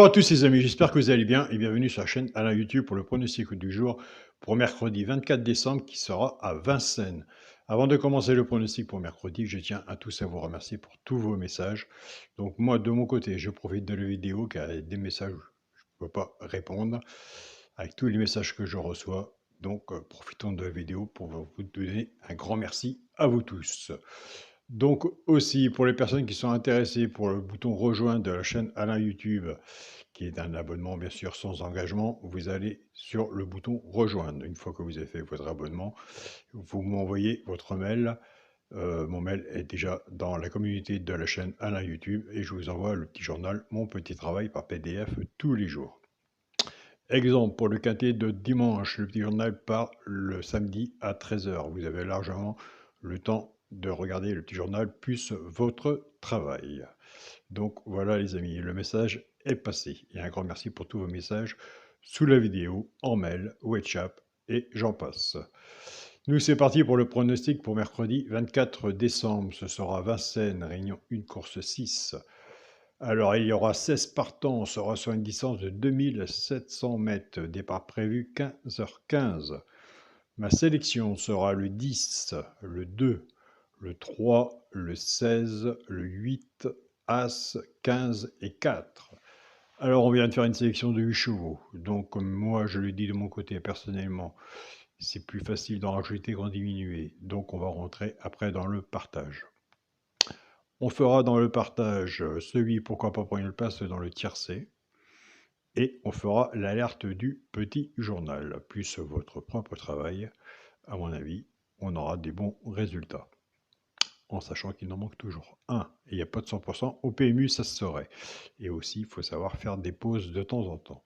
à tous les amis, j'espère que vous allez bien et bienvenue sur la chaîne Alain YouTube pour le pronostic du jour pour mercredi 24 décembre qui sera à Vincennes. Avant de commencer le pronostic pour mercredi, je tiens à tous à vous remercier pour tous vos messages. Donc moi de mon côté, je profite de la vidéo car il y a des messages où je ne peux pas répondre avec tous les messages que je reçois. Donc profitons de la vidéo pour vous donner un grand merci à vous tous. Donc aussi, pour les personnes qui sont intéressées pour le bouton rejoindre de la chaîne Alain YouTube, qui est un abonnement bien sûr sans engagement, vous allez sur le bouton rejoindre. Une fois que vous avez fait votre abonnement, vous m'envoyez votre mail. Mon mail est déjà dans la communauté de la chaîne Alain YouTube et je vous envoie le petit journal Mon Petit Travail par PDF tous les jours. Exemple, pour le quintet de dimanche, le petit journal part le samedi à 13 h. Vous avez largement le temps de regarder le petit journal plus votre travail. Donc voilà les amis, le message est passé. Et un grand merci pour tous vos messages sous la vidéo, en mail, WhatsApp et j'en passe. Nous c'est parti pour le pronostic pour mercredi 24 décembre. Ce sera Vincennes, Réunion 1, course 6. Alors, il y aura 16 partants, on sera sur une distance de 2700 mètres, départ prévu 15h15. Ma sélection sera le 10, le 2, le 3, le 16, le 8, As, 15 et 4. Alors, on vient de faire une sélection de 8 chevaux, donc comme moi je le dis de mon côté personnellement, c'est plus facile d'en rajouter qu'en diminuer, donc on va rentrer après dans le partage. On fera dans le partage celui, pourquoi pas prendre une place dans le tiercé. Et on fera l'alerte du petit journal, plus votre propre travail. À mon avis, on aura des bons résultats. En sachant qu'il en manque toujours un. Et il n'y a pas de 100%. Au PMU, ça se saurait. Et aussi, il faut savoir faire des pauses de temps en temps.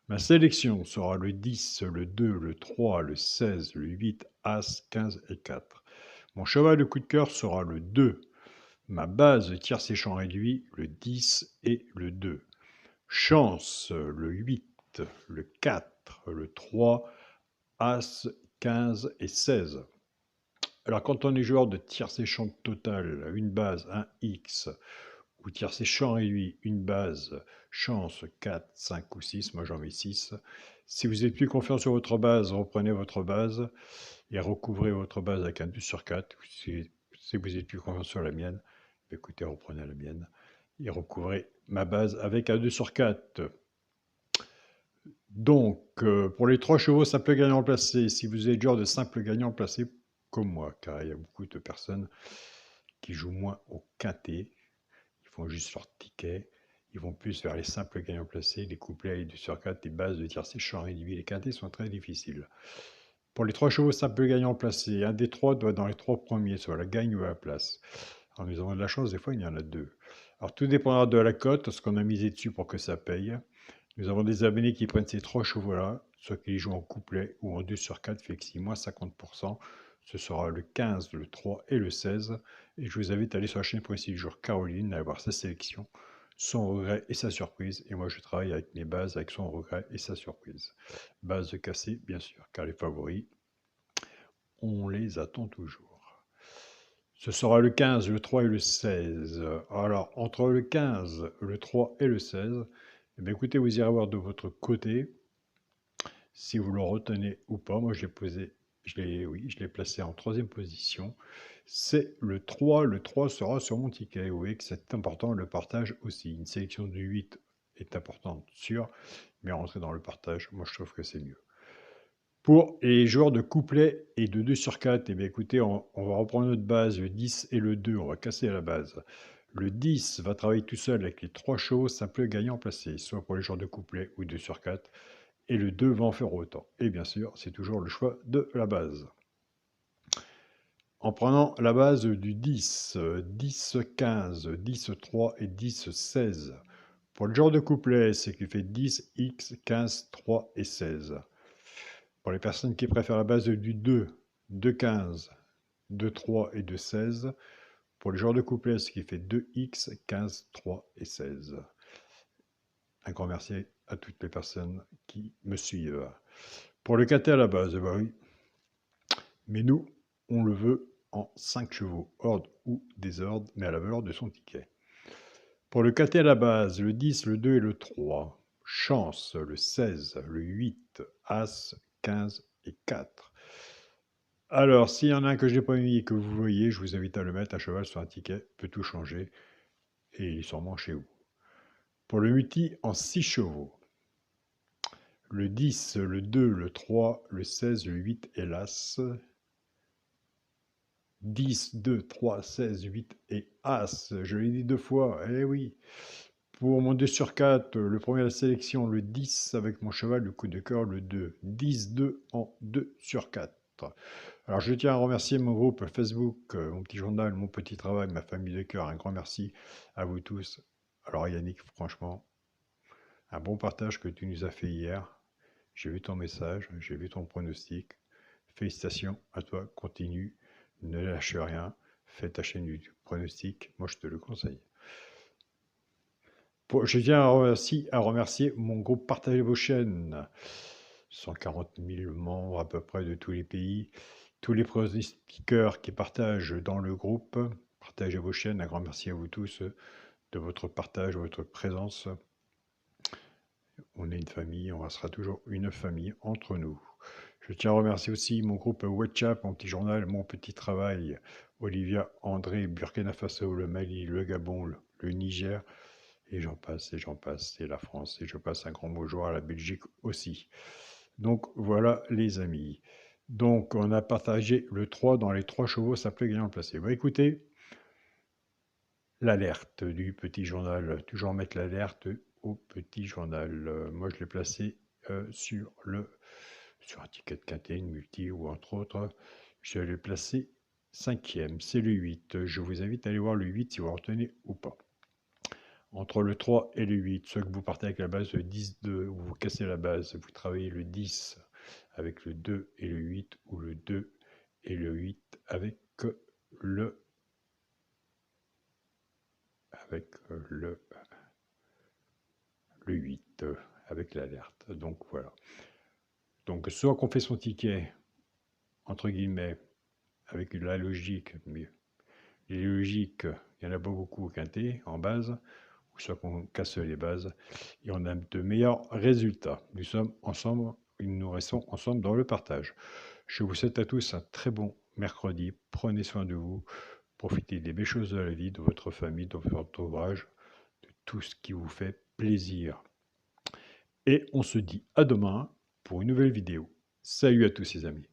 Ma sélection sera le 10, le 2, le 3, le 16, le 8, As, 15 et 4. Mon cheval de coup de cœur sera le 2. Ma base tiercé champ réduit, le 10 et le 2. Chance, le 8, le 4, le 3, As, 15 et 16. Alors quand on est joueur de tiercé champ total, une base, un X, ou tiercé champ réduit, une base, chance 4, 5 ou 6, moi j'en mets 6. Si vous êtes plus confiant sur votre base, reprenez votre base et recouvrez votre base avec un 2 sur 4. Si vous êtes plus confiant sur la mienne, écoutez, reprenez la mienne et recouvrez ma base avec un 2 sur 4. Donc, pour les 3 chevaux simple gagnant placé, si vous êtes genre de simple gagnant placé comme moi, car il y a beaucoup de personnes qui jouent moins au quintet, ils font juste leur ticket, ils vont plus vers les simples gagnants placés, les couplets, les 2 sur 4, les bases de tiercé, champ réduit, les quintets sont très difficiles. Pour les 3 chevaux simple gagnant placé, un des 3 doit être dans les 3 premiers, soit la gagne ou la place. Alors nous avons de la chance, des fois il y en a 2. Alors tout dépendra de la cote, ce qu'on a misé dessus pour que ça paye. Nous avons des abonnés qui prennent ces 3 chevaux-là, soit qu'ils jouent en couplet ou en 2 sur 4, flexi, moins 50%. Ce sera le 15, le 3 et le 16. Et je vous invite à aller sur la chaîne Pronostic du jour Caroline, à voir sa sélection, son regret et sa surprise. Et moi, je travaille avec mes bases, avec son regret et sa surprise. Base de cassé, bien sûr, car les favoris, on les attend toujours. Ce sera le 15, le 3 et le 16. Alors, entre le 15, le 3 et le 16, eh bien, écoutez, vous irez voir de votre côté si vous le retenez ou pas. Moi, je l'ai placé en 3e position. C'est le 3. Le 3 sera sur mon ticket. Vous voyez que c'est important, le partage aussi. Une sélection du 8 est importante, sûr, mais rentrer dans le partage, moi, je trouve que c'est mieux. Pour les joueurs de couplet et de 2 sur 4, eh bien, écoutez, on va reprendre notre base, le 10 et le 2, on va casser la base. Le 10 va travailler tout seul avec les 3 chevaux simples gagnants placés, soit pour les joueurs de couplet ou 2 sur 4, et le 2 va en faire autant. Et bien sûr, c'est toujours le choix de la base. En prenant la base du 10, 10, 15, 10, 3 et 10, 16. Pour le genre de couplet, c'est qu'il fait 10, X, 15, 3 et 16. Pour les personnes qui préfèrent la base du 2, 2, 15, 2, 3 et 2, 16. Pour le genre de couplet, ce qui fait 2x, 15, 3 et 16. Un grand merci à toutes les personnes qui me suivent. Pour le quintet à la base, bah oui. Mais nous, on le veut en 5 chevaux, ordre ou désordre, mais à la valeur de son ticket. Pour le quintet à la base, le 10, le 2 et le 3. chance, le 16, le 8, As, 15 et 4. Alors, s'il y en a un que je n'ai pas mis et que vous voyez, je vous invite à le mettre à cheval sur un ticket, peut tout changer, et il est sûrement chez vous. Pour le multi en 6 chevaux, le 10, le 2, le 3, le 16, le 8 et l'As. 10, 2, 3, 16, 8 et As. Je l'ai dit 2 fois, eh oui. Pour mon 2 sur 4, le premier à la sélection, le 10 avec mon cheval, le coup de cœur, le 2. 10, 2 en 2 sur 4. Alors je tiens à remercier mon groupe Facebook, mon petit journal, mon petit travail, ma famille de cœur. Un grand merci à vous tous. Alors Yannick, franchement, un bon partage que tu nous as fait hier. J'ai vu ton message, j'ai vu ton pronostic. Félicitations à toi, continue, ne lâche rien, fais ta chaîne YouTube pronostic, moi je te le conseille. Je tiens à remercier mon groupe Partagez vos chaînes. 140 000 membres à peu près de tous les pays. Tous les pronostiqueurs qui partagent dans le groupe. Partagez vos chaînes. Un grand merci à vous tous de votre partage, de votre présence. On est une famille, on restera toujours une famille entre nous. Je tiens à remercier aussi mon groupe WhatsApp, mon petit journal, mon petit travail. Olivia, André, Burkina Faso, le Mali, le Gabon, le Niger. Et j'en passe, et j'en passe, et la France, et je passe un grand bonjour à la Belgique aussi. Donc voilà les amis. Donc on a partagé le 3 dans les 3 chevaux, ça plaît gagnant placé. Bah écoutez, l'alerte du petit journal, toujours mettre l'alerte au petit journal. Moi je l'ai placé sur un ticket de quintet, une multi ou entre autres. Je l'ai placé 5e, c'est le 8. Je vous invite à aller voir le 8 si vous retenez ou pas. Entre le 3 et le 8, soit que vous partez avec la base de 10-2, ou vous cassez la base, vous travaillez le 10 avec le 2 et le 8, ou le 2 et le 8 avec le 8, avec l'alerte. Donc voilà. Donc soit qu'on fait son ticket, entre guillemets, avec la logique, mais les logiques, il n'y en a pas beaucoup au quintet, en base, soit qu'on casse les bases et on a de meilleurs résultats. Nous sommes ensemble, nous restons ensemble dans le partage. Je vous souhaite à tous un très bon mercredi. Prenez soin de vous. Profitez des belles choses de la vie, de votre famille, de votre entourage, de tout ce qui vous fait plaisir. Et on se dit à demain pour une nouvelle vidéo. Salut à tous les amis.